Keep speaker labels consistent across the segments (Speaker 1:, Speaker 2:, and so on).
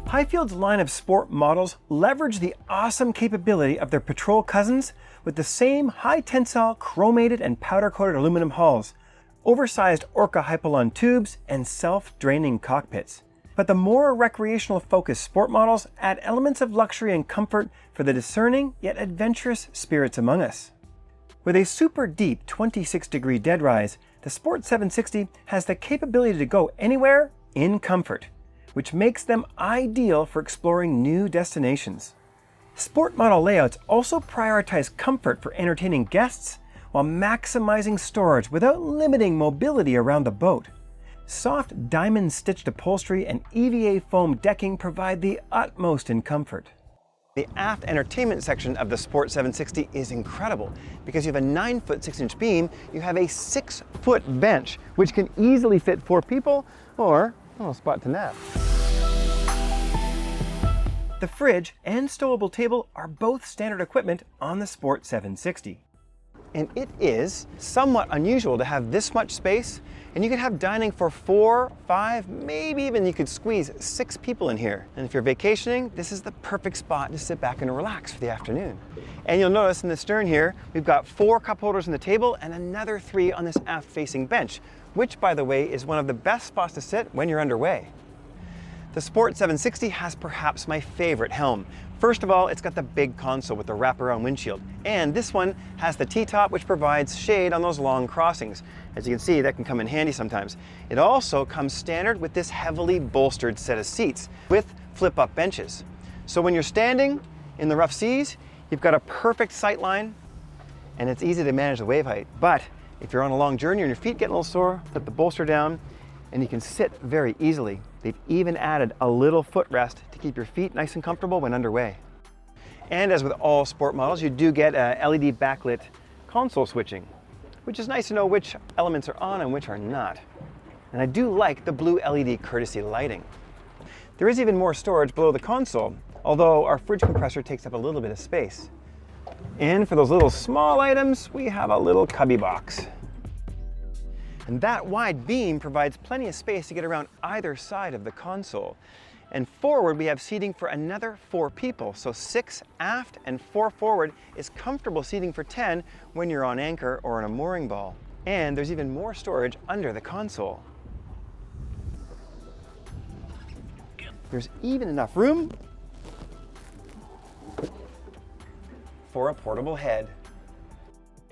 Speaker 1: Highfield's line of sport models leverage the awesome capability of their patrol cousins with the same high-tensile chromated and powder-coated aluminum hulls, oversized Orca Hypalon tubes, and self-draining cockpits. But the more recreational-focused sport models add elements of luxury and comfort for the discerning yet adventurous spirits among us. With a super deep 26-degree deadrise, the Sport 760 has the capability to go anywhere in comfort, which makes them ideal for exploring new destinations. Sport model layouts also prioritize comfort for entertaining guests while maximizing storage without limiting mobility around the boat. Soft diamond-stitched upholstery and EVA foam decking provide the utmost in comfort. The aft entertainment section of the Sport 760 is incredible because you have a 9-foot 6-inch beam, you have a 6-foot bench, which can easily fit 4 people or a spot to nap. The fridge and stowable table are both standard equipment on the Sport 760. And it is somewhat unusual to have this much space, and you can have dining for 4, 5, maybe even you could squeeze 6 people in here. And if you're vacationing, this is the perfect spot to sit back and relax for the afternoon. And you'll notice in the stern here, we've got 4 cup holders on the table and another 3 on this aft-facing bench, which, by the way, is one of the best spots to sit when you're underway. The Sport 760 has perhaps my favorite helm. First of all, it's got the big console with the wraparound windshield. And this one has the T-top, which provides shade on those long crossings. As you can see, that can come in handy sometimes. It also comes standard with this heavily bolstered set of seats with flip-up benches. So when you're standing in the rough seas, you've got a perfect sight line, and it's easy to manage the wave height. But if you're on a long journey and your feet get a little sore, put the bolster down, and you can sit very easily. They've even added a little footrest to keep your feet nice and comfortable when underway. And as with all sport models, you do get LED backlit console switching, which is nice to know which elements are on and which are not. And I do like the blue LED courtesy lighting. There is even more storage below the console, although our fridge compressor takes up a little bit of space. And for those little small items, we have a little cubby box. And that wide beam provides plenty of space to get around either side of the console. And forward, we have seating for another 4 people. So 6 aft and 4 forward is comfortable seating for 10 when you're on anchor or on a mooring ball. And there's even more storage under the console. There's even enough room for a portable head.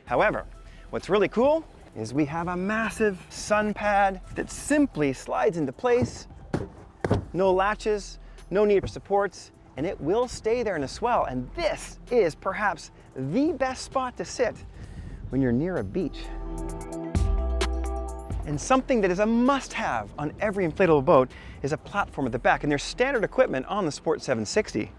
Speaker 1: However, what's really cool is we have a massive sun pad that simply slides into place. No latches, no need for supports, and it will stay there in a swell. And this is perhaps the best spot to sit when you're near a beach. And something that is a must-have on every inflatable boat is a platform at the back, and there's standard equipment on the Sport 760.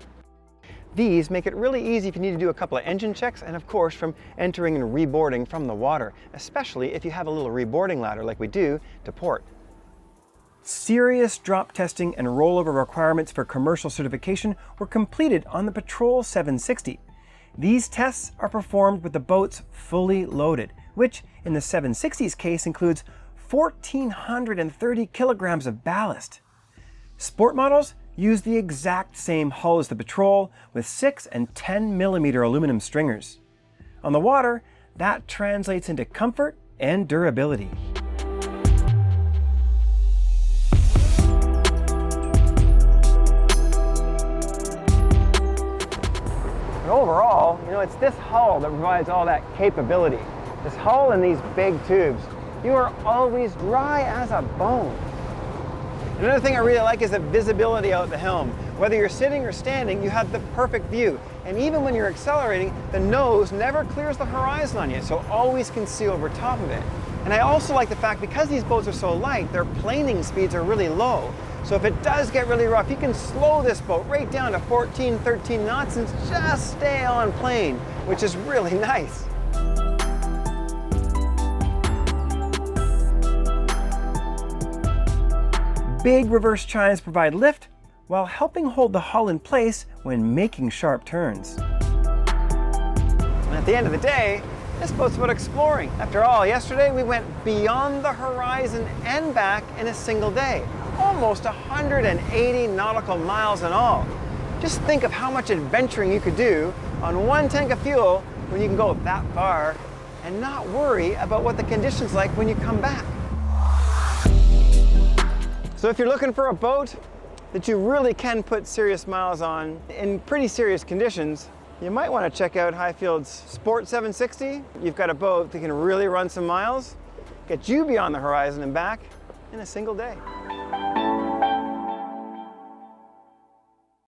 Speaker 1: These make it really easy if you need to do a couple of engine checks and of course from entering and reboarding from the water, especially if you have a little reboarding ladder like we do to port. Serious drop testing and rollover requirements for commercial certification were completed on the Patrol 760. These tests are performed with the boats fully loaded, which in the 760's case includes 1,430 kilograms of ballast. Sport models use the exact same hull as the Patrol with 6 and 10 millimeter aluminum stringers. On the water, that translates into comfort and durability. And overall, it's this hull that provides all that capability. This hull and these big tubes. You are always dry as a bone. Another thing I really like is the visibility out the helm. Whether you're sitting or standing, you have the perfect view. And even when you're accelerating, the nose never clears the horizon on you, so always can see over top of it. And I also like the fact, because these boats are so light, their planing speeds are really low. So if it does get really rough, you can slow this boat right down to 14, 13 knots and just stay on plane, which is really nice. Big reverse chimes provide lift while helping hold the hull in place when making sharp turns. And at the end of the day, this boat's about exploring. After all, yesterday we went beyond the horizon and back in a single day. almost 180 nautical miles in all. Just think of how much adventuring you could do on one tank of fuel when you can go that far and not worry about what the condition's like when you come back. So if you're looking for a boat that you really can put serious miles on in pretty serious conditions, you might want to check out Highfield's Sport 760. You've got a boat that can really run some miles, get you beyond the horizon and back in a single day.